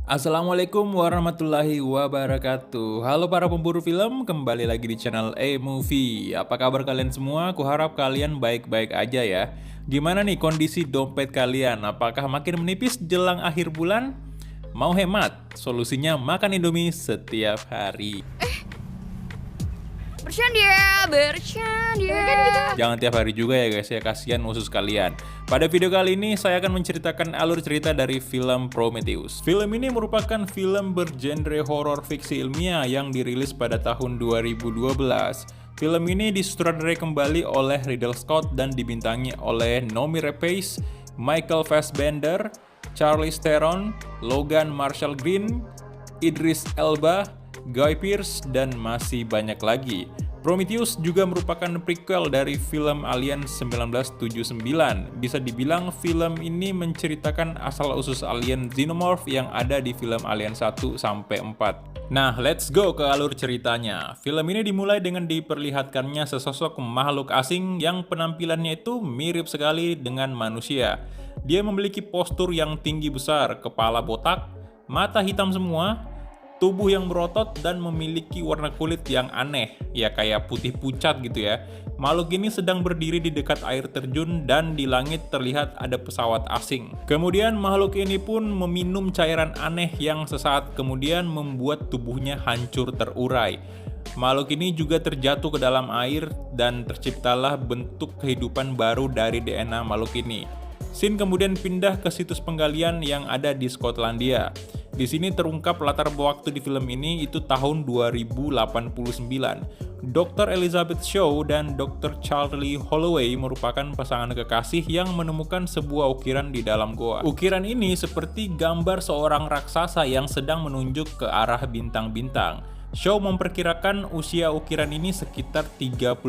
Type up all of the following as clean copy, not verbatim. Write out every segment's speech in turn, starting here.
Assalamualaikum warahmatullahi wabarakatuh. Halo para pemburu film, kembali lagi di channel A-Movie. Apa kabar kalian semua? Kuharap kalian baik-baik aja ya. Gimana nih kondisi dompet kalian? Apakah makin menipis jelang akhir bulan? Mau hemat? Solusinya makan Indomie setiap hari. Bercanda. Jangan tiap hari juga ya guys ya, kasihan usus kalian. Pada video kali ini saya akan menceritakan alur cerita dari film Prometheus. Film ini merupakan film bergenre horor fiksi ilmiah yang dirilis pada tahun 2012. Film ini disutradarai kembali oleh Ridley Scott dan dibintangi oleh Noomi Rapace, Michael Fassbender, Charlize Theron, Logan Marshall Green, Idris Elba, Guy Pearce, dan masih banyak lagi. Prometheus juga merupakan prequel dari film Alien 1979. Bisa dibilang film ini menceritakan asal-usus alien xenomorph yang ada di film Alien 1-4. Nah, let's go ke alur ceritanya. Film ini dimulai dengan diperlihatkannya sesosok makhluk asing yang penampilannya itu mirip sekali dengan manusia. Dia memiliki postur yang tinggi besar, kepala botak, mata hitam semua, tubuh yang berotot, dan memiliki warna kulit yang aneh, ya kayak putih pucat gitu ya. Makhluk ini sedang berdiri di dekat air terjun dan di langit terlihat ada pesawat asing. Kemudian makhluk ini pun meminum cairan aneh yang sesaat kemudian membuat tubuhnya hancur terurai. Makhluk ini juga terjatuh ke dalam air dan terciptalah bentuk kehidupan baru dari DNA makhluk ini. Scene kemudian pindah ke situs penggalian yang ada di Skotlandia. Di sini terungkap latar waktu di film ini itu tahun 2089. Dr. Elizabeth Shaw dan Dr. Charlie Holloway merupakan pasangan kekasih yang menemukan sebuah ukiran di dalam goa. Ukiran ini seperti gambar seorang raksasa yang sedang menunjuk ke arah bintang-bintang. Shaw memperkirakan usia ukiran ini sekitar 35.000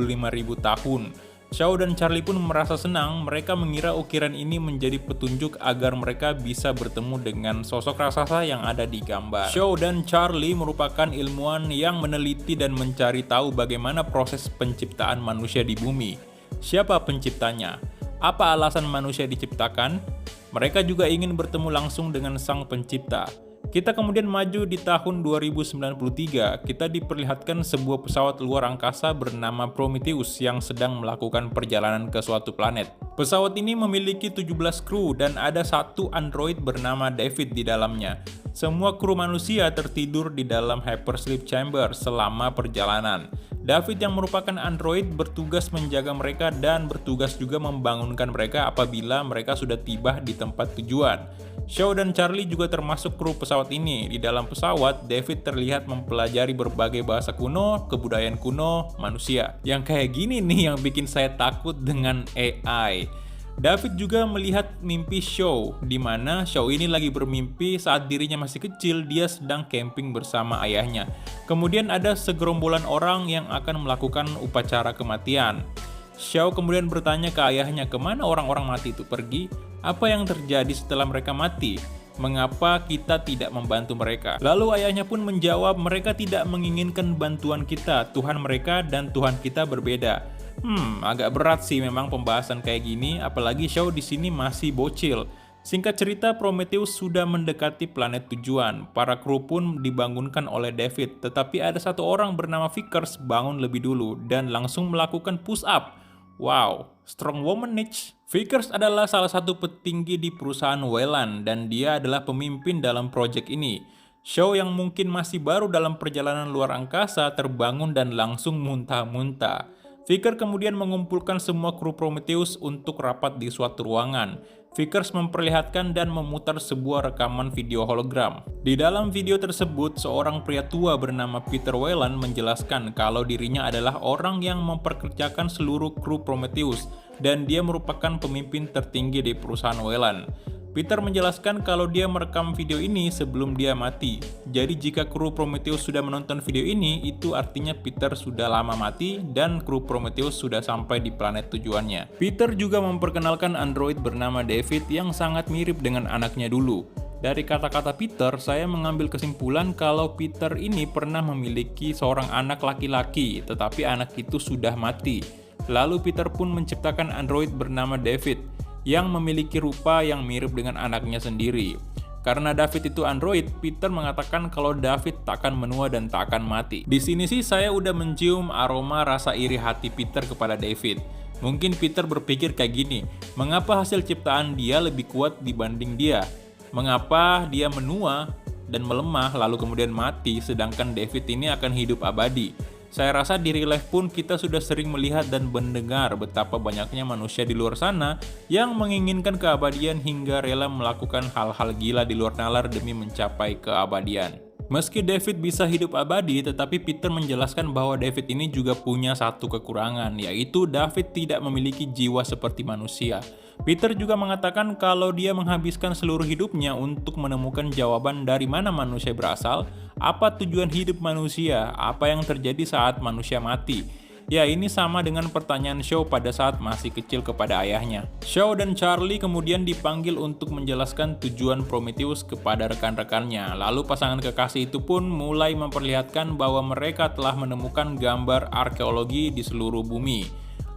tahun. Shaw dan Charlie pun merasa senang, mereka mengira ukiran ini menjadi petunjuk agar mereka bisa bertemu dengan sosok raksasa yang ada di gambar. Shaw dan Charlie merupakan ilmuwan yang meneliti dan mencari tahu bagaimana proses penciptaan manusia di bumi. Siapa penciptanya? Apa alasan manusia diciptakan? Mereka juga ingin bertemu langsung dengan sang pencipta. Kita kemudian maju di tahun 2093, kita diperlihatkan sebuah pesawat luar angkasa bernama Prometheus yang sedang melakukan perjalanan ke suatu planet. Pesawat ini memiliki 17 kru dan ada satu android bernama David di dalamnya. Semua kru manusia tertidur di dalam hypersleep chamber selama perjalanan. David yang merupakan android bertugas menjaga mereka dan bertugas juga membangunkan mereka apabila mereka sudah tiba di tempat tujuan. Shaw dan Charlie juga termasuk kru pesawat ini. Di dalam pesawat, David terlihat mempelajari berbagai bahasa kuno, kebudayaan kuno, manusia. Yang kayak gini nih yang bikin saya takut dengan AI. David juga melihat mimpi Shaw, di mana Shaw ini lagi bermimpi saat dirinya masih kecil, dia sedang camping bersama ayahnya. Kemudian ada segerombolan orang yang akan melakukan upacara kematian. Shaw kemudian bertanya ke ayahnya kemana orang-orang mati itu pergi, apa yang terjadi setelah mereka mati, mengapa kita tidak membantu mereka. Lalu ayahnya pun menjawab mereka tidak menginginkan bantuan kita, Tuhan mereka dan Tuhan kita berbeda. Agak berat sih memang pembahasan kayak gini, apalagi Shaw di sini masih bocil. Singkat cerita, Prometheus sudah mendekati planet tujuan. Para kru pun dibangunkan oleh David, tetapi ada satu orang bernama Vickers bangun lebih dulu dan langsung melakukan push up. Wow, strong woman niche. Vickers adalah salah satu petinggi di perusahaan Weyland dan dia adalah pemimpin dalam proyek ini. Shaw yang mungkin masih baru dalam perjalanan luar angkasa terbangun dan langsung muntah-muntah. Vickers kemudian mengumpulkan semua kru Prometheus untuk rapat di suatu ruangan. Vickers memperlihatkan dan memutar sebuah rekaman video hologram. Di dalam video tersebut, seorang pria tua bernama Peter Weyland menjelaskan kalau dirinya adalah orang yang memperkerjakan seluruh kru Prometheus dan dia merupakan pemimpin tertinggi di perusahaan Weyland. Peter menjelaskan kalau dia merekam video ini sebelum dia mati. Jadi jika kru Prometheus sudah menonton video ini, itu artinya Peter sudah lama mati dan kru Prometheus sudah sampai di planet tujuannya. Peter juga memperkenalkan android bernama David yang sangat mirip dengan anaknya dulu. Dari kata-kata Peter, saya mengambil kesimpulan kalau Peter ini pernah memiliki seorang anak laki-laki, tetapi anak itu sudah mati. Lalu Peter pun menciptakan android bernama David, yang memiliki rupa yang mirip dengan anaknya sendiri. Karena David itu android, Peter mengatakan kalau David takkan menua dan tak akan mati. Di sini sih saya udah mencium aroma rasa iri hati Peter kepada David. Mungkin Peter berpikir kayak gini, mengapa hasil ciptaan dia lebih kuat dibanding dia? Mengapa dia menua dan melemah lalu kemudian mati, sedangkan David ini akan hidup abadi? Saya rasa di real life pun kita sudah sering melihat dan mendengar betapa banyaknya manusia di luar sana yang menginginkan keabadian hingga rela melakukan hal-hal gila di luar nalar demi mencapai keabadian. Meski David bisa hidup abadi, tetapi Peter menjelaskan bahwa David ini juga punya satu kekurangan, yaitu David tidak memiliki jiwa seperti manusia. Peter juga mengatakan kalau dia menghabiskan seluruh hidupnya untuk menemukan jawaban dari mana manusia berasal, apa tujuan hidup manusia, apa yang terjadi saat manusia mati. Ya, ini sama dengan pertanyaan Shaw pada saat masih kecil kepada ayahnya. Shaw dan Charlie kemudian dipanggil untuk menjelaskan tujuan Prometheus kepada rekan-rekannya. Lalu pasangan kekasih itu pun mulai memperlihatkan bahwa mereka telah menemukan gambar arkeologi di seluruh bumi.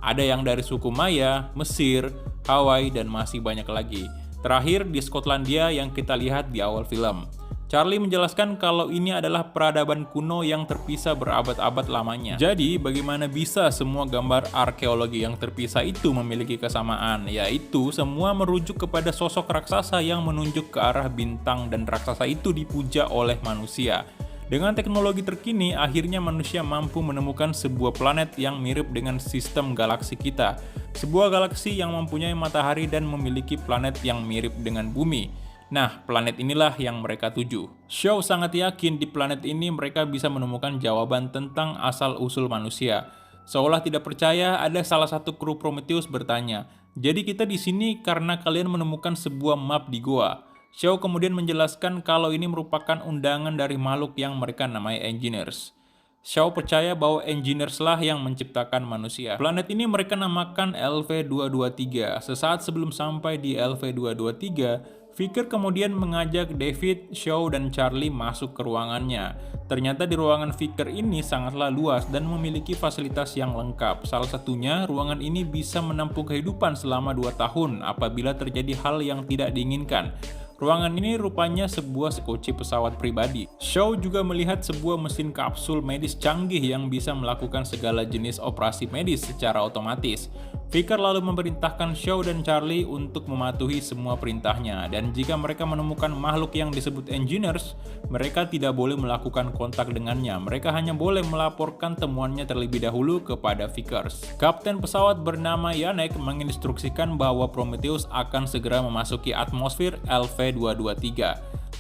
Ada yang dari suku Maya, Mesir, Hawaii, dan masih banyak lagi. Terakhir di Skotlandia yang kita lihat di awal film. Charlie menjelaskan kalau ini adalah peradaban kuno yang terpisah berabad-abad lamanya. Jadi, bagaimana bisa semua gambar arkeologi yang terpisah itu memiliki kesamaan? Yaitu, semua merujuk kepada sosok raksasa yang menunjuk ke arah bintang dan raksasa itu dipuja oleh manusia. Dengan teknologi terkini, akhirnya manusia mampu menemukan sebuah planet yang mirip dengan sistem galaksi kita. Sebuah galaksi yang mempunyai matahari dan memiliki planet yang mirip dengan bumi. Nah, planet inilah yang mereka tuju. Shaw sangat yakin di planet ini mereka bisa menemukan jawaban tentang asal-usul manusia. Seolah tidak percaya, ada salah satu kru Prometheus bertanya, "Jadi kita di sini karena kalian menemukan sebuah map di goa?" Shaw kemudian menjelaskan kalau ini merupakan undangan dari makhluk yang mereka namai Engineers. Shaw percaya bahwa Engineers lah yang menciptakan manusia. Planet ini mereka namakan LV-223. Sesaat sebelum sampai di LV-223, Vicker kemudian mengajak David, Shaw, dan Charlie masuk ke ruangannya. Ternyata di ruangan Vicker ini sangatlah luas dan memiliki fasilitas yang lengkap. Salah satunya, ruangan ini bisa menampung kehidupan selama 2 tahun apabila terjadi hal yang tidak diinginkan. Ruangan ini rupanya sebuah sekoci pesawat pribadi. Shaw juga melihat sebuah mesin kapsul medis canggih yang bisa melakukan segala jenis operasi medis secara otomatis. Vicker lalu memerintahkan Shaw dan Charlie untuk mematuhi semua perintahnya, dan jika mereka menemukan makhluk yang disebut Engineers, mereka tidak boleh melakukan kontak dengannya. Mereka hanya boleh melaporkan temuannya terlebih dahulu kepada Vickers. Kapten pesawat bernama Janek menginstruksikan bahwa Prometheus akan segera memasuki atmosfer LV-223.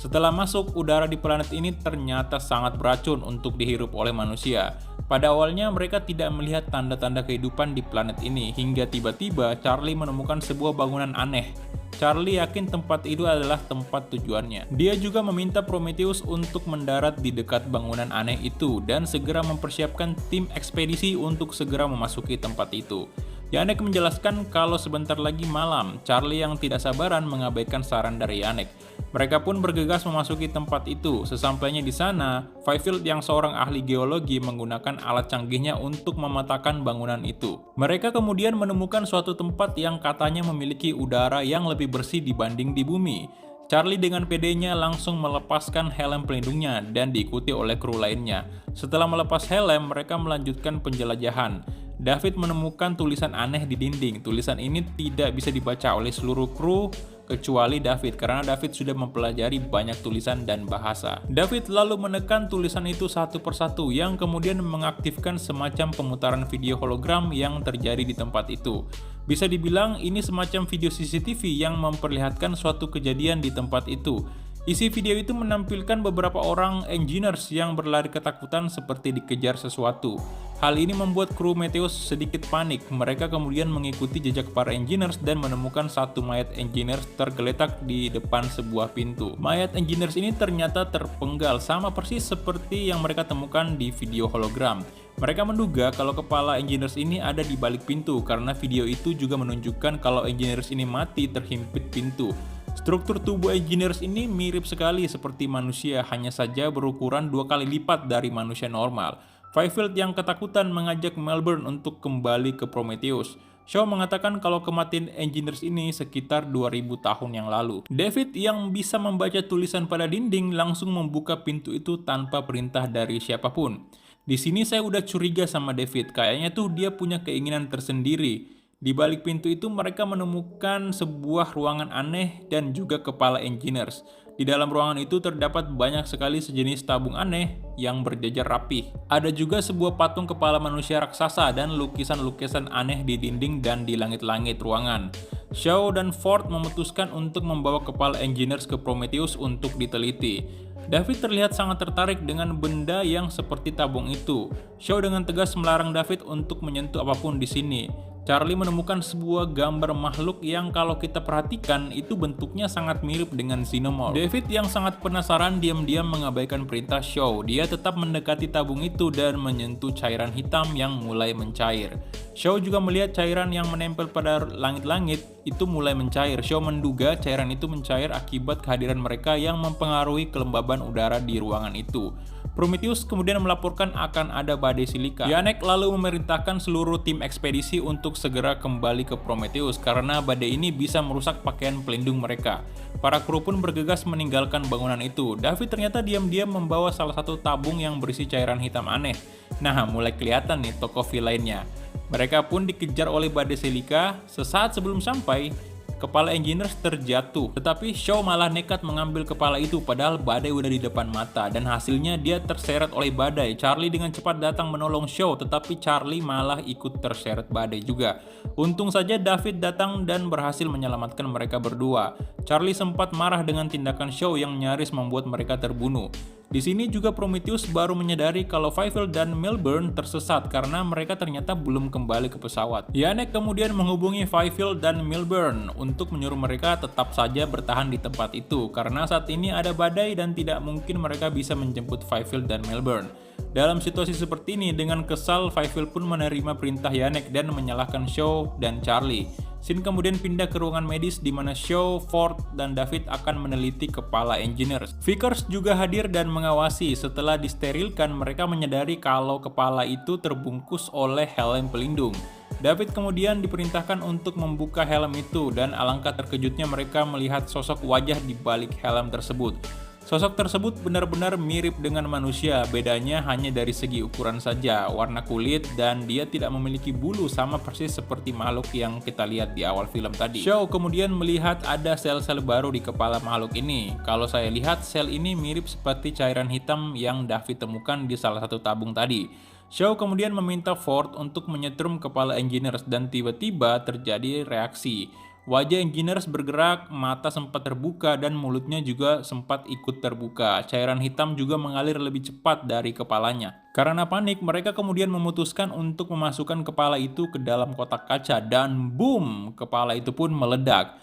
Setelah masuk, udara di planet ini ternyata sangat beracun untuk dihirup oleh manusia. Pada awalnya mereka tidak melihat tanda-tanda kehidupan di planet ini, hingga tiba-tiba Charlie menemukan sebuah bangunan aneh. Charlie yakin tempat itu adalah tempat tujuannya. Dia juga meminta Prometheus untuk mendarat di dekat bangunan aneh itu dan segera mempersiapkan tim ekspedisi untuk segera memasuki tempat itu. Janek menjelaskan kalau sebentar lagi malam. Charlie yang tidak sabaran mengabaikan saran dari Janek. Mereka pun bergegas memasuki tempat itu. Sesampainya di sana, Fifield yang seorang ahli geologi menggunakan alat canggihnya untuk memetakan bangunan itu. Mereka kemudian menemukan suatu tempat yang katanya memiliki udara yang lebih bersih dibanding di bumi. Charlie dengan pedenya langsung melepaskan helm pelindungnya dan diikuti oleh kru lainnya. Setelah melepas helm, mereka melanjutkan penjelajahan. David menemukan tulisan aneh di dinding. Tulisan ini tidak bisa dibaca oleh seluruh kru kecuali David, karena David sudah mempelajari banyak tulisan dan bahasa. David lalu menekan tulisan itu satu persatu yang kemudian mengaktifkan semacam pemutaran video hologram yang terjadi di tempat itu. Bisa dibilang ini semacam video CCTV yang memperlihatkan suatu kejadian di tempat itu. Isi video itu menampilkan beberapa orang Engineers yang berlari ketakutan seperti dikejar sesuatu. Hal ini membuat kru Prometheus sedikit panik. Mereka kemudian mengikuti jejak para Engineers dan menemukan satu mayat Engineers tergeletak di depan sebuah pintu. Mayat Engineers ini ternyata terpenggal sama persis seperti yang mereka temukan di video hologram. Mereka menduga kalau kepala Engineers ini ada di balik pintu karena video itu juga menunjukkan kalau Engineers ini mati terhimpit pintu. Struktur tubuh Engineers ini mirip sekali seperti manusia, hanya saja berukuran 2 kali lipat dari manusia normal. Fifield yang ketakutan mengajak Melbourne untuk kembali ke Prometheus. Shaw mengatakan kalau kematian Engineers ini sekitar 2000 tahun yang lalu. David yang bisa membaca tulisan pada dinding langsung membuka pintu itu tanpa perintah dari siapapun. Di sini saya udah curiga sama David, kayaknya tuh dia punya keinginan tersendiri. Di balik pintu itu mereka menemukan sebuah ruangan aneh dan juga kepala Engineers. Di dalam ruangan itu terdapat banyak sekali sejenis tabung aneh yang berjajar rapih. Ada juga sebuah patung kepala manusia raksasa dan lukisan-lukisan aneh di dinding dan di langit-langit ruangan. Shaw dan Ford memutuskan untuk membawa kepala Engineers ke Prometheus untuk diteliti. David terlihat sangat tertarik dengan benda yang seperti tabung itu. Shaw dengan tegas melarang David untuk menyentuh apapun di sini. Charlie menemukan sebuah gambar makhluk yang kalau kita perhatikan itu bentuknya sangat mirip dengan Xenomorph. David yang sangat penasaran diam-diam mengabaikan perintah Shaw. Dia tetap mendekati tabung itu dan menyentuh cairan hitam yang mulai mencair. Shaw juga melihat cairan yang menempel pada langit-langit itu mulai mencair. Shaw menduga cairan itu mencair akibat kehadiran mereka yang mempengaruhi kelembaban udara di ruangan itu. Prometheus kemudian melaporkan akan ada badai silika. Janek lalu memerintahkan seluruh tim ekspedisi untuk segera kembali ke Prometheus karena badai ini bisa merusak pakaian pelindung mereka. Para kru pun bergegas meninggalkan bangunan itu. David ternyata diam-diam membawa salah satu tabung yang berisi cairan hitam aneh. Nah, mulai kelihatan nih tokoh villainnya. Mereka pun dikejar oleh badai silika. Sesaat sebelum sampai, kepala Engineers terjatuh, tetapi Shaw malah nekat mengambil kepala itu padahal badai udah di depan mata dan hasilnya dia terseret oleh badai. Charlie dengan cepat datang menolong Shaw, tetapi Charlie malah ikut terseret badai juga. Untung saja David datang dan berhasil menyelamatkan mereka berdua. Charlie sempat marah dengan tindakan Shaw yang nyaris membuat mereka terbunuh. Di sini juga Prometheus baru menyadari kalau Fifield dan Milburn tersesat karena mereka ternyata belum kembali ke pesawat. Janek kemudian menghubungi Fifield dan Milburn untuk menyuruh mereka tetap saja bertahan di tempat itu karena saat ini ada badai dan tidak mungkin mereka bisa menjemput Fifield dan Milburn. Dalam situasi seperti ini, dengan kesal Fifield pun menerima perintah Janek dan menyalahkan Shaw dan Charlie. Scene kemudian pindah ke ruangan medis di mana Shaw, Ford, dan David akan meneliti kepala Engineers. Vickers juga hadir dan mengawasi. Setelah disterilkan, mereka menyadari kalau kepala itu terbungkus oleh helm pelindung. David kemudian diperintahkan untuk membuka helm itu dan alangkah terkejutnya mereka melihat sosok wajah di balik helm tersebut. Sosok tersebut benar-benar mirip dengan manusia, bedanya hanya dari segi ukuran saja, warna kulit, dan dia tidak memiliki bulu sama persis seperti makhluk yang kita lihat di awal film tadi. Shaw kemudian melihat ada sel-sel baru di kepala makhluk ini. Kalau saya lihat, sel ini mirip seperti cairan hitam yang David temukan di salah satu tabung tadi. Shaw kemudian meminta Ford untuk menyetrum kepala Engineers dan tiba-tiba terjadi reaksi. Wajah Engineers bergerak, mata sempat terbuka dan mulutnya juga sempat ikut terbuka. Cairan hitam juga mengalir lebih cepat dari kepalanya. Karena panik, mereka kemudian memutuskan untuk memasukkan kepala itu ke dalam kotak kaca dan boom, kepala itu pun meledak.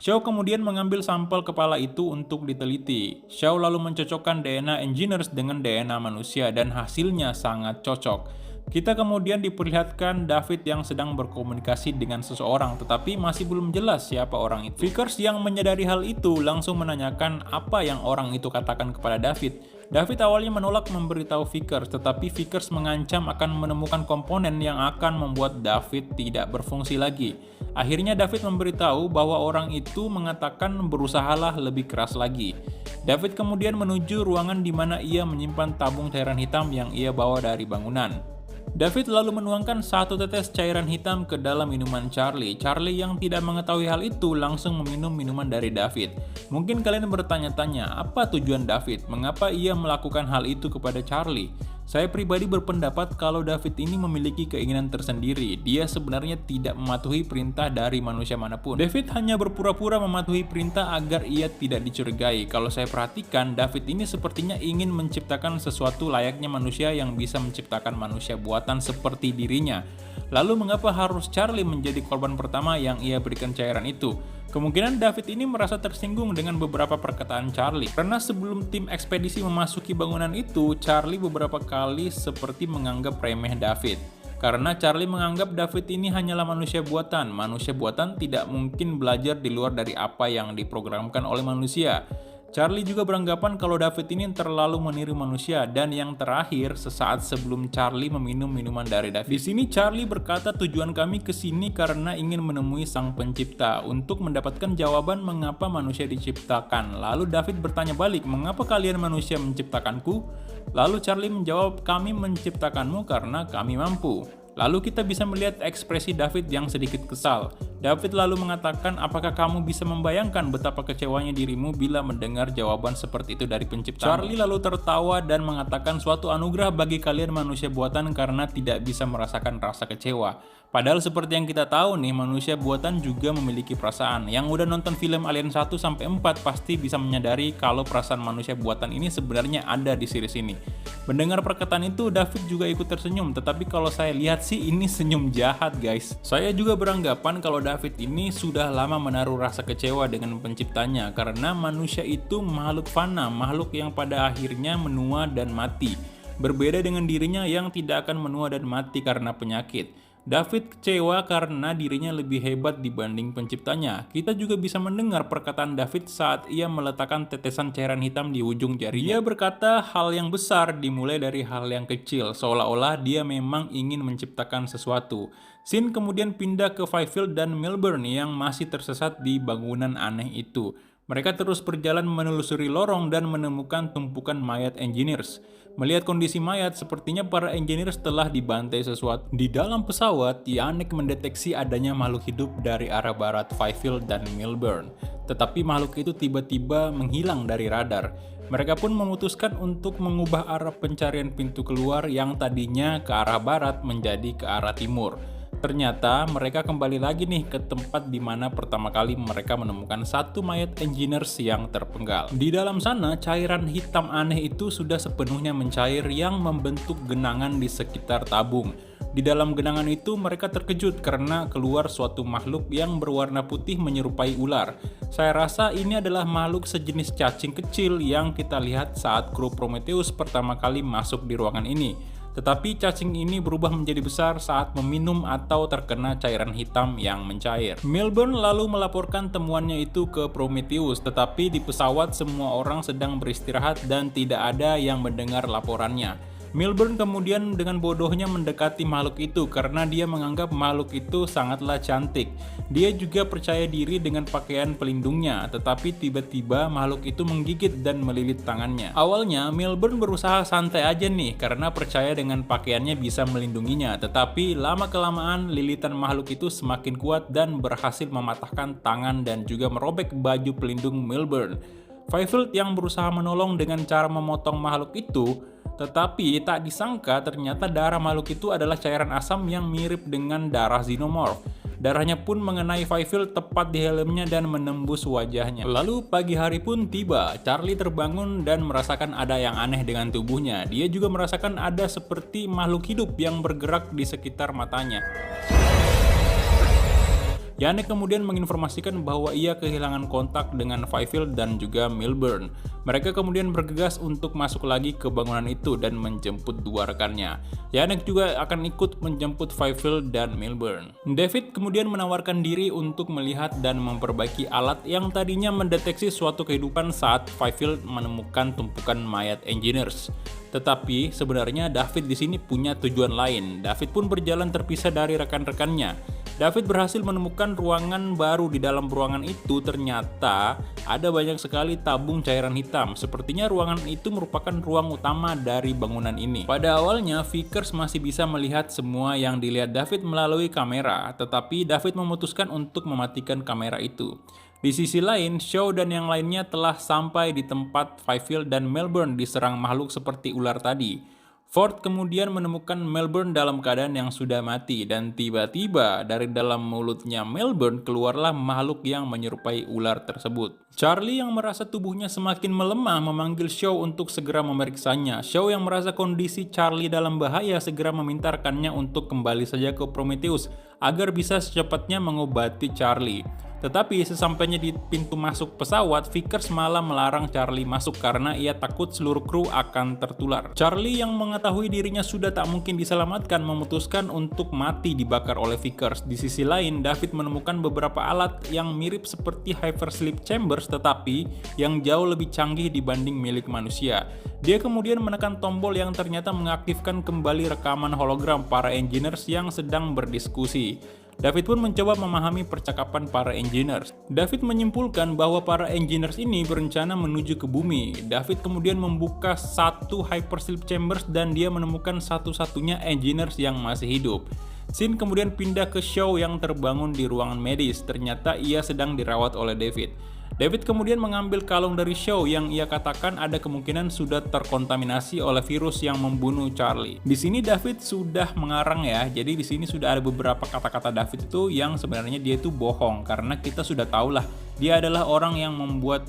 Shaw kemudian mengambil sampel kepala itu untuk diteliti. Shaw lalu mencocokkan DNA Engineers dengan DNA manusia dan hasilnya sangat cocok. Kita kemudian diperlihatkan David yang sedang berkomunikasi dengan seseorang tetapi masih belum jelas siapa orang itu. Vickers yang menyadari hal itu langsung menanyakan apa yang orang itu katakan kepada David. David awalnya menolak memberitahu Vickers, tetapi Vickers mengancam akan menemukan komponen yang akan membuat David tidak berfungsi lagi. Akhirnya David memberitahu bahwa orang itu mengatakan berusahalah lebih keras lagi. David kemudian menuju ruangan di mana ia menyimpan tabung cairan hitam yang ia bawa dari bangunan. David lalu menuangkan satu tetes cairan hitam ke dalam minuman Charlie. Charlie yang tidak mengetahui hal itu langsung meminum minuman dari David. Mungkin kalian bertanya-tanya, apa tujuan David? Mengapa ia melakukan hal itu kepada Charlie? Saya pribadi berpendapat kalau David ini memiliki keinginan tersendiri. Dia sebenarnya tidak mematuhi perintah dari manusia manapun. David hanya berpura-pura mematuhi perintah agar ia tidak dicurigai. Kalau saya perhatikan, David ini sepertinya ingin menciptakan sesuatu layaknya manusia yang bisa menciptakan manusia buatan seperti dirinya. Lalu mengapa harus Charlie menjadi korban pertama yang ia berikan cairan itu? Kemungkinan David ini merasa tersinggung dengan beberapa perkataan Charlie. Karena sebelum tim ekspedisi memasuki bangunan itu, Charlie beberapa kali seperti menganggap remeh David. Karena Charlie menganggap David ini hanyalah manusia buatan. Manusia buatan tidak mungkin belajar di luar dari apa yang diprogramkan oleh manusia. Charlie juga beranggapan kalau David ini terlalu meniru manusia, dan yang terakhir, sesaat sebelum Charlie meminum minuman dari David. Di sini Charlie berkata tujuan kami ke sini karena ingin menemui sang pencipta untuk mendapatkan jawaban mengapa manusia diciptakan. Lalu David bertanya balik, mengapa kalian manusia menciptakanku? Lalu Charlie menjawab, kami menciptakanmu karena kami mampu. Lalu kita bisa melihat ekspresi David yang sedikit kesal. David lalu mengatakan, apakah kamu bisa membayangkan betapa kecewanya dirimu bila mendengar jawaban seperti itu dari pencipta? Charlie lalu tertawa dan mengatakan suatu anugerah bagi kalian manusia buatan karena tidak bisa merasakan rasa kecewa. Padahal seperti yang kita tahu nih, manusia buatan juga memiliki perasaan. Yang udah nonton film Alien 1-4 pasti bisa menyadari kalau perasaan manusia buatan ini sebenarnya ada di series ini. Mendengar perkataan itu, David juga ikut tersenyum, tetapi kalau saya lihat sih ini senyum jahat guys. Saya juga beranggapan kalau David ini sudah lama menaruh rasa kecewa dengan penciptanya karena manusia itu makhluk fana, makhluk yang pada akhirnya menua dan mati. Berbeda dengan dirinya yang tidak akan menua dan mati karena penyakit. David kecewa karena dirinya lebih hebat dibanding penciptanya. Kita juga bisa mendengar perkataan David saat ia meletakkan tetesan cairan hitam di ujung jarinya. Dia berkata hal yang besar dimulai dari hal yang kecil, seolah-olah dia memang ingin menciptakan sesuatu. Scene kemudian pindah ke Fifield dan Milburn yang masih tersesat di bangunan aneh itu. Mereka terus berjalan menelusuri lorong dan menemukan tumpukan mayat engineers. Melihat kondisi mayat, sepertinya para engineers telah dibantai sesuatu. Di dalam pesawat, Yannick mendeteksi adanya makhluk hidup dari arah barat Fifield dan Milburn. Tetapi makhluk itu tiba-tiba menghilang dari radar. Mereka pun memutuskan untuk mengubah arah pencarian pintu keluar yang tadinya ke arah barat menjadi ke arah timur. Ternyata mereka kembali lagi nih ke tempat di mana pertama kali mereka menemukan satu mayat engineers yang terpenggal. Di dalam sana, cairan hitam aneh itu sudah sepenuhnya mencair yang membentuk genangan di sekitar tabung. Di dalam genangan itu mereka terkejut karena keluar suatu makhluk yang berwarna putih menyerupai ular. Saya rasa ini adalah makhluk sejenis cacing kecil yang kita lihat saat kru Prometheus pertama kali masuk di ruangan ini. Tetapi cacing ini berubah menjadi besar saat meminum atau terkena cairan hitam yang mencair. Milburn lalu melaporkan temuannya itu ke Prometheus, tetapi di pesawat semua orang sedang beristirahat dan tidak ada yang mendengar laporannya. Milburn kemudian dengan bodohnya mendekati makhluk itu karena dia menganggap makhluk itu sangatlah cantik. Dia juga percaya diri dengan pakaian pelindungnya, tetapi tiba-tiba makhluk itu menggigit dan melilit tangannya. Awalnya Milburn berusaha santai aja nih karena percaya dengan pakaiannya bisa melindunginya, tetapi lama-kelamaan lilitan makhluk itu semakin kuat dan berhasil mematahkan tangan dan juga merobek baju pelindung Milburn. Fifield yang berusaha menolong dengan cara memotong makhluk itu, tetapi tak disangka ternyata darah makhluk itu adalah cairan asam yang mirip dengan darah xenomorph. Darahnya pun mengenai Fifield tepat di helmnya dan menembus wajahnya. Lalu pagi hari pun tiba. Charlie terbangun dan merasakan ada yang aneh dengan tubuhnya. Dia juga merasakan ada seperti makhluk hidup yang bergerak di sekitar matanya. Yannick kemudian menginformasikan bahwa ia kehilangan kontak dengan Fifield dan juga Milburn. Mereka kemudian bergegas untuk masuk lagi ke bangunan itu dan menjemput dua rekannya. Yannick juga akan ikut menjemput Fifield dan Milburn. David kemudian menawarkan diri untuk melihat dan memperbaiki alat yang tadinya mendeteksi suatu kehidupan saat Fifield menemukan tumpukan mayat engineers. Tetapi sebenarnya David di sini punya tujuan lain. David pun berjalan terpisah dari rekan-rekannya. David berhasil menemukan ruangan baru. Di dalam ruangan itu ternyata ada banyak sekali tabung cairan hitam. Sepertinya ruangan itu merupakan ruang utama dari bangunan ini. Pada awalnya, Vickers masih bisa melihat semua yang dilihat David melalui kamera, tetapi David memutuskan untuk mematikan kamera itu. Di sisi lain, Shaw dan yang lainnya telah sampai di tempat Fifield dan Milburn diserang makhluk seperti ular tadi. Ford kemudian menemukan Milburn dalam keadaan yang sudah mati dan tiba-tiba dari dalam mulutnya Milburn keluarlah makhluk yang menyerupai ular tersebut. Charlie yang merasa tubuhnya semakin melemah memanggil Shaw untuk segera memeriksanya. Shaw yang merasa kondisi Charlie dalam bahaya segera meminta rekannya untuk kembali saja ke Prometheus agar bisa secepatnya mengobati Charlie. Tetapi sesampainya di pintu masuk pesawat, Vickers malah melarang Charlie masuk karena ia takut seluruh kru akan tertular. Charlie yang mengetahui dirinya sudah tak mungkin diselamatkan memutuskan untuk mati dibakar oleh Vickers. Di sisi lain, David menemukan beberapa alat yang mirip seperti hypersleep chambers tetapi yang jauh lebih canggih dibanding milik manusia. Dia kemudian menekan tombol yang ternyata mengaktifkan kembali rekaman hologram para engineers yang sedang berdiskusi. David pun mencoba memahami percakapan para engineers. David menyimpulkan bahwa para engineers ini berencana menuju ke bumi. David kemudian membuka satu hypersleep chambers dan dia menemukan satu-satunya engineers yang masih hidup. Scene kemudian pindah ke Shaw yang terbangun di ruangan medis. Ternyata ia sedang dirawat oleh David. David kemudian mengambil kalung dari Shaw yang ia katakan ada kemungkinan sudah terkontaminasi oleh virus yang membunuh Charlie. Di sini David sudah mengarang ya, jadi di sini sudah ada beberapa kata-kata David itu yang sebenarnya dia itu bohong karena kita sudah tahu lah dia adalah orang yang membuat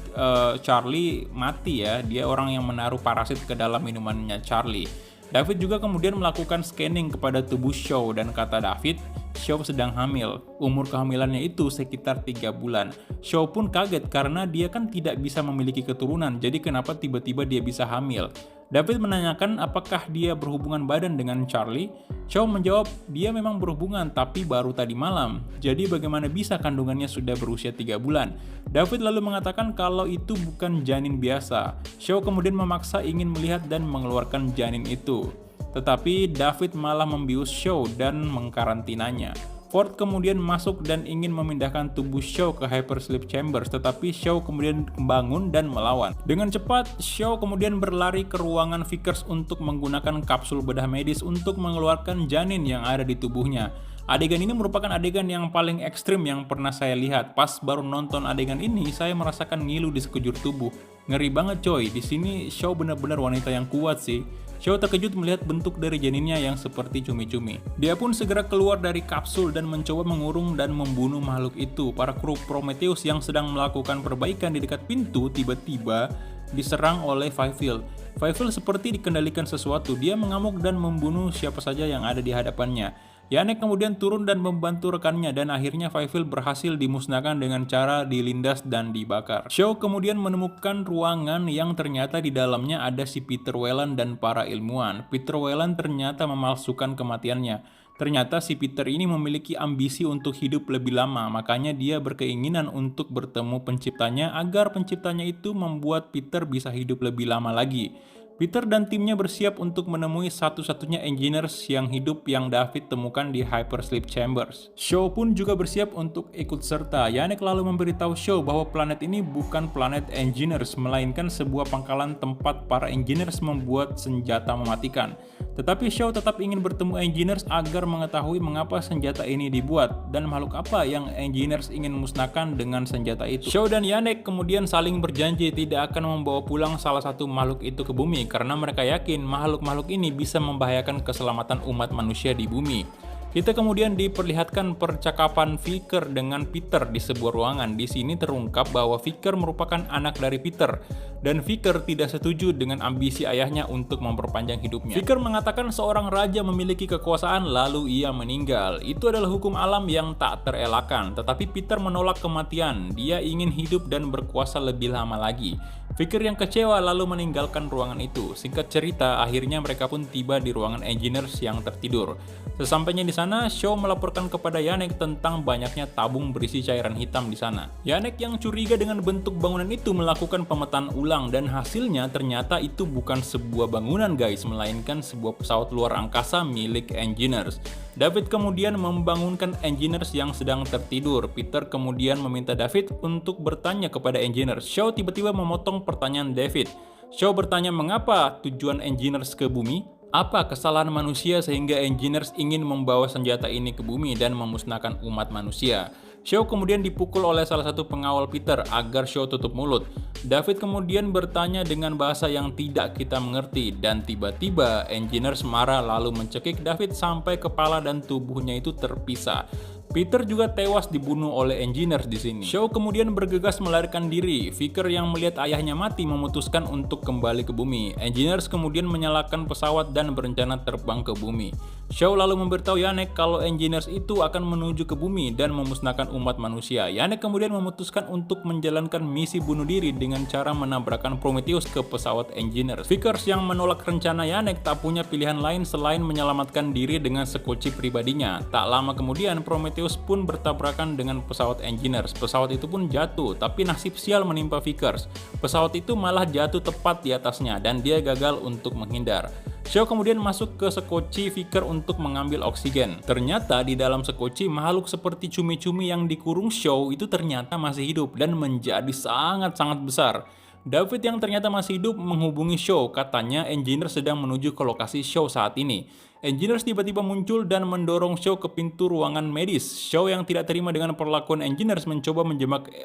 Charlie mati ya, dia orang yang menaruh parasit ke dalam minumannya Charlie. David juga kemudian melakukan scanning kepada tubuh Shaw dan kata David, Shaw sedang hamil. Umur kehamilannya itu sekitar 3 bulan. Shaw pun kaget karena dia kan tidak bisa memiliki keturunan, jadi kenapa tiba-tiba dia bisa hamil? David menanyakan apakah dia berhubungan badan dengan Charlie. Shaw menjawab dia memang berhubungan tapi baru tadi malam. Jadi bagaimana bisa kandungannya sudah berusia 3 bulan? David lalu mengatakan kalau itu bukan janin biasa. Shaw kemudian memaksa ingin melihat dan mengeluarkan janin itu. Tetapi David malah membius Shaw dan mengkarantinanya. Ford kemudian masuk dan ingin memindahkan tubuh Shaw ke hypersleep chambers, tetapi Shaw kemudian membangun dan melawan. Dengan cepat, Shaw kemudian berlari ke ruangan Vickers untuk menggunakan kapsul bedah medis untuk mengeluarkan janin yang ada di tubuhnya. Adegan ini merupakan adegan yang paling ekstrim yang pernah saya lihat. Pas baru nonton adegan ini, saya merasakan ngilu di sekujur tubuh. Ngeri banget coy, di sini Shaw benar-benar wanita yang kuat sih. Shaw terkejut melihat bentuk dari janinnya yang seperti cumi-cumi. Dia pun segera keluar dari kapsul dan mencoba mengurung dan membunuh makhluk itu. Para kru Prometheus yang sedang melakukan perbaikan di dekat pintu tiba-tiba diserang oleh Fifield. Fifield seperti dikendalikan sesuatu. Dia mengamuk dan membunuh siapa saja yang ada di hadapannya. Yannick kemudian turun dan membantu rekannya dan akhirnya Fifield berhasil dimusnahkan dengan cara dilindas dan dibakar. Shaw kemudian menemukan ruangan yang ternyata di dalamnya ada si Peter Weyland dan para ilmuwan. Peter Weyland ternyata memalsukan kematiannya. Ternyata si Peter ini memiliki ambisi untuk hidup lebih lama, makanya dia berkeinginan untuk bertemu penciptanya agar penciptanya itu membuat Peter bisa hidup lebih lama lagi. Peter dan timnya bersiap untuk menemui satu-satunya engineers yang hidup yang David temukan di hypersleep chambers. Shaw pun juga bersiap untuk ikut serta. Yannick lalu memberitahu Shaw bahwa planet ini bukan planet engineers, melainkan sebuah pangkalan tempat para engineers membuat senjata mematikan. Tetapi Shaw tetap ingin bertemu engineers agar mengetahui mengapa senjata ini dibuat dan makhluk apa yang engineers ingin musnahkan dengan senjata itu. Shaw dan Yannick kemudian saling berjanji tidak akan membawa pulang salah satu makhluk itu ke bumi karena mereka yakin makhluk-makhluk ini bisa membahayakan keselamatan umat manusia di bumi. Kita kemudian diperlihatkan percakapan Vickers dengan Peter di sebuah ruangan. Di sini terungkap bahwa Vickers merupakan anak dari Peter dan Vickers tidak setuju dengan ambisi ayahnya untuk memperpanjang hidupnya. Vickers mengatakan seorang raja memiliki kekuasaan lalu ia meninggal. Itu adalah hukum alam yang tak terelakkan, tetapi Peter menolak kematian. Dia ingin hidup dan berkuasa lebih lama lagi. Vickers yang kecewa lalu meninggalkan ruangan itu. Singkat cerita, akhirnya mereka pun tiba di ruangan engineers yang tertidur. Sesampainya di sana, Shaw melaporkan kepada Yannick tentang banyaknya tabung berisi cairan hitam di sana. Yannick yang curiga dengan bentuk bangunan itu melakukan pemetaan ulang dan hasilnya ternyata itu bukan sebuah bangunan guys, melainkan sebuah pesawat luar angkasa milik engineers. David kemudian membangunkan engineers yang sedang tertidur. Peter kemudian meminta David untuk bertanya kepada engineers. Shaw tiba-tiba memotong pertanyaan David. Shaw bertanya mengapa tujuan engineers ke bumi? Apa kesalahan manusia sehingga engineers ingin membawa senjata ini ke bumi dan memusnahkan umat manusia? Shaw kemudian dipukul oleh salah satu pengawal Peter agar Shaw tutup mulut. David kemudian bertanya dengan bahasa yang tidak kita mengerti dan tiba-tiba engineers marah lalu mencekik David sampai kepala dan tubuhnya itu terpisah. Peter juga tewas dibunuh oleh Engineers di sini. Shaw kemudian bergegas melarikan diri. Vickers yang melihat ayahnya mati memutuskan untuk kembali ke bumi. Engineers kemudian menyalakan pesawat dan berencana terbang ke bumi. Shaw lalu memberitahu Janek kalau Engineers itu akan menuju ke bumi dan memusnahkan umat manusia. Janek kemudian memutuskan untuk menjalankan misi bunuh diri dengan cara menabrakkan Prometheus ke pesawat Engineers. Vickers yang menolak rencana Janek tak punya pilihan lain selain menyelamatkan diri dengan sekunci pribadinya. Tak lama kemudian Prometheus pun bertabrakan dengan pesawat Engineers. Pesawat itu pun jatuh, tapi nasib sial menimpa Vickers. Pesawat itu malah jatuh tepat di atasnya dan dia gagal untuk menghindar. Shaw kemudian masuk ke sekoci Vickers untuk mengambil oksigen. Ternyata di dalam sekoci makhluk seperti cumi-cumi yang dikurung Shaw itu ternyata masih hidup dan menjadi sangat-sangat besar. David yang ternyata masih hidup menghubungi Shaw, katanya Engineers sedang menuju ke lokasi Shaw saat ini. Engineers tiba-tiba muncul dan mendorong Shaw ke pintu ruangan medis. Shaw yang tidak terima dengan perlakuan Engineers mencoba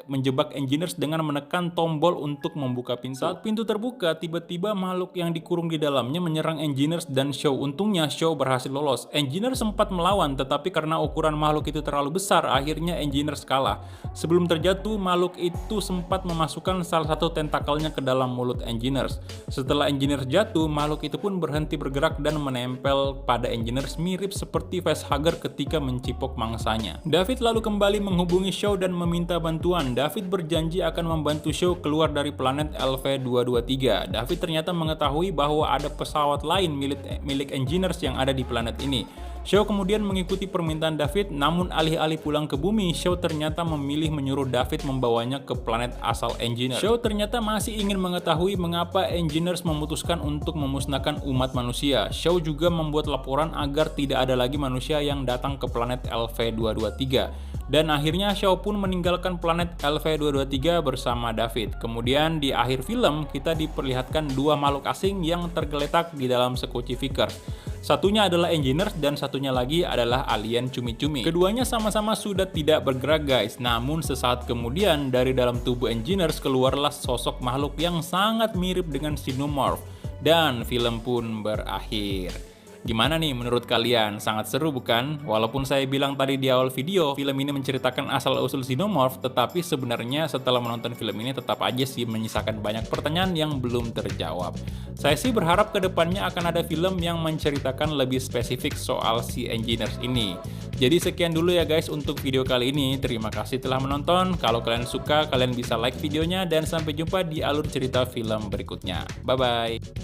menjebak Engineers dengan menekan tombol untuk membuka pintu. Saat pintu terbuka, tiba-tiba makhluk yang dikurung di dalamnya menyerang Engineers dan Shaw. Untungnya Shaw berhasil lolos. Engineers sempat melawan, tetapi karena ukuran makhluk itu terlalu besar, akhirnya Engineers kalah. Sebelum terjatuh, makhluk itu sempat memasukkan salah satu tentakelnya ke dalam mulut Engineers. Setelah Engineers jatuh, makhluk itu pun berhenti bergerak dan menempel pada Engineers mirip seperti facehugger ketika mencipok mangsanya. David lalu kembali menghubungi Shaw dan meminta bantuan. David berjanji akan membantu Shaw keluar dari planet LV-223. David ternyata mengetahui bahwa ada pesawat lain milik Engineers yang ada di planet ini. Shaw kemudian mengikuti permintaan David, namun alih-alih pulang ke bumi, Shaw ternyata memilih menyuruh David membawanya ke planet asal Engineers. Shaw ternyata masih ingin mengetahui mengapa Engineers memutuskan untuk memusnahkan umat manusia. Shaw juga membuat laporan agar tidak ada lagi manusia yang datang ke planet LV-223. Dan akhirnya Shaw pun meninggalkan planet LV-223 bersama David. Kemudian di akhir film, kita diperlihatkan dua makhluk asing yang tergeletak di dalam sekoci Vickers. Satunya adalah Engineers dan satunya lagi adalah alien cumi-cumi. Keduanya sama-sama sudah tidak bergerak guys, namun sesaat kemudian dari dalam tubuh Engineers keluarlah sosok makhluk yang sangat mirip dengan Xenomorph. Dan film pun berakhir. Gimana nih menurut kalian? Sangat seru bukan? Walaupun saya bilang tadi di awal video, film ini menceritakan asal-usul Xenomorph, tetapi sebenarnya setelah menonton film ini tetap aja sih menyisakan banyak pertanyaan yang belum terjawab. Saya sih berharap kedepannya akan ada film yang menceritakan lebih spesifik soal si Engineers ini. Jadi sekian dulu ya guys untuk video kali ini. Terima kasih telah menonton. Kalau kalian suka, kalian bisa like videonya dan sampai jumpa di alur cerita film berikutnya. Bye-bye.